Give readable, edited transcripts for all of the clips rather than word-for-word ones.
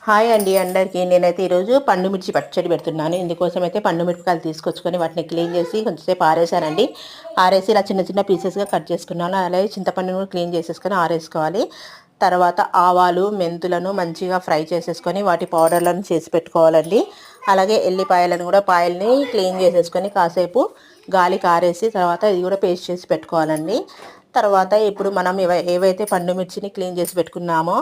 Hi అండి అందరికీ. నేనైతే ఈరోజు పండు మిర్చి పచ్చడి పెడుతున్నాను. ఇందుకోసం అయితే పండు మిరపకాయలు తీసుకొచ్చుకొని వాటిని క్లీన్ చేసి కొంచెంసేపు ఆరేసానండి. ఆరేసి ఇలా చిన్న చిన్న పీసెస్గా కట్ చేసుకున్నాను. అలాగే చింతపండును కూడా క్లీన్ చేసేసుకొని ఆరేసుకోవాలి. తర్వాత ఆవాలు మెంతులను మంచిగా ఫ్రై చేసేసుకొని వాటి పౌడర్లను చేసి పెట్టుకోవాలండి. అలాగే ఎల్లిపాయలను కూడా పాయల్ని క్లీన్ చేసేసుకొని కాసేపు గాలికి ఆరేసి తర్వాత ఇది కూడా పేస్ట్ చేసి పెట్టుకోవాలండి. తర్వాత ఇప్పుడు మనం ఏవైతే పండు మిర్చిని క్లీన్ చేసి పెట్టుకున్నామో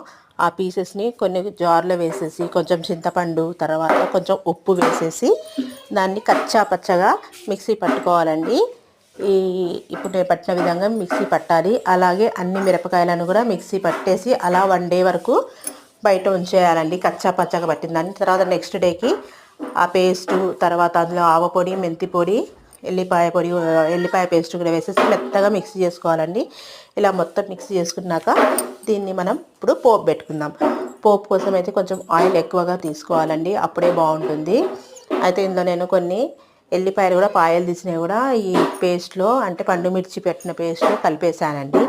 ఆ పీసెస్ని కొన్ని జార్లో వేసేసి కొంచెం చింతపండు తర్వాత కొంచెం ఉప్పు వేసేసి దాన్ని కచ్చా పచ్చగా మిక్సీ పట్టుకోవాలండి. ఇప్పుడు నేను పట్టిన విధంగా మిక్సీ పట్టాలి. అలాగే అన్ని మిరపకాయలను కూడా మిక్సీ పట్టేసి అలా 1 డే వరకు బయట ఉంచేయాలండి కచ్చా పచ్చగా పట్టిందని. తర్వాత నెక్స్ట్ డేకి ఆ పేస్టు తర్వాత అందులో ఆవపొడి మెంతి పొడి ఎల్లిపాయ పేస్ట్ కూడా వేసేసి మెత్తగా మిక్సీ చేసుకోవాలండి. ఇలా మొత్తం మిక్సీ చేసుకున్నాక దీన్ని మనం ఇప్పుడు పోపు పెట్టుకుందాం. పోపు కోసం అయితే కొంచెం ఆయిల్ ఎక్కువగా తీసుకోవాలండి, అప్పుడే బాగుంటుంది. అయితే ఇందులో నేను కొన్ని ఎల్లిపాయలు కూడా పాయలు తీసినవి కూడా ఈ పేస్ట్లో అంటే పండు మిర్చి పెట్టిన పేస్ట్లో కలిపేసానండి.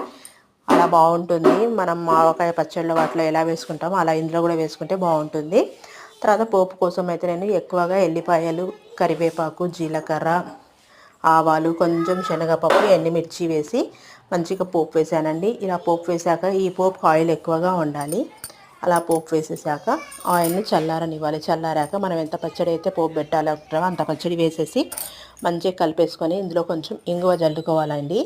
అలా బాగుంటుంది. మనం ఆవకాయ పచ్చళ్ళు వాటిలో ఎలా వేసుకుంటామో అలా ఇందులో కూడా వేసుకుంటే బాగుంటుంది. తర్వాత పోపు కోసం అయితే నేను ఎక్కువగా ఎల్లిపాయలు కరివేపాకు జీలకర్ర ఆవాలు కొంచెం శనగపప్పు ఎండుమిర్చి వేసి మంచిగా పోపు వేసానండి. ఇలా పోపు వేసాక ఈ పోపుకి ఆయిల్ ఎక్కువగా ఉండాలి. అలా పోపు వేసేసాక ఆయిల్ని చల్లారనివ్వాలి. చల్లారాక మనం ఎంత పచ్చడి అయితే పోపు పెట్టాలంటామో అంత పచ్చడి వేసేసి మంచిగా కలిపేసుకొని ఇందులో కొంచెం ఇంగువ జల్లుకోవాలండి.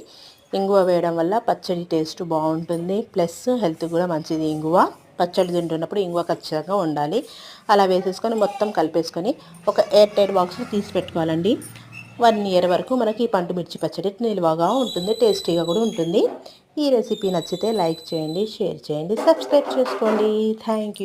ఇంగువ వేయడం వల్ల పచ్చడి టేస్ట్ బాగుంటుంది, ప్లస్ హెల్త్ కూడా మంచిది. ఇంగువ పచ్చడి తింటున్నప్పుడు ఇంగువ ఖచ్చితంగా ఉండాలి. అలా వేసేసుకొని మొత్తం కలిపేసుకొని ఒక ఎయిర్ టైట్ బాక్స్లో తీసి పెట్టుకోవాలండి. 1 ఇయర్ వరకు మనకి ఈ పండు మిర్చి పచ్చడి నిల్వగా ఉంటుంది, టేస్టీగా కూడా ఉంటుంది. ఈ రెసిపీ నచ్చితే లైక్ చేయండి, షేర్ చేయండి, సబ్స్క్రైబ్ చేసుకోండి. Thank you.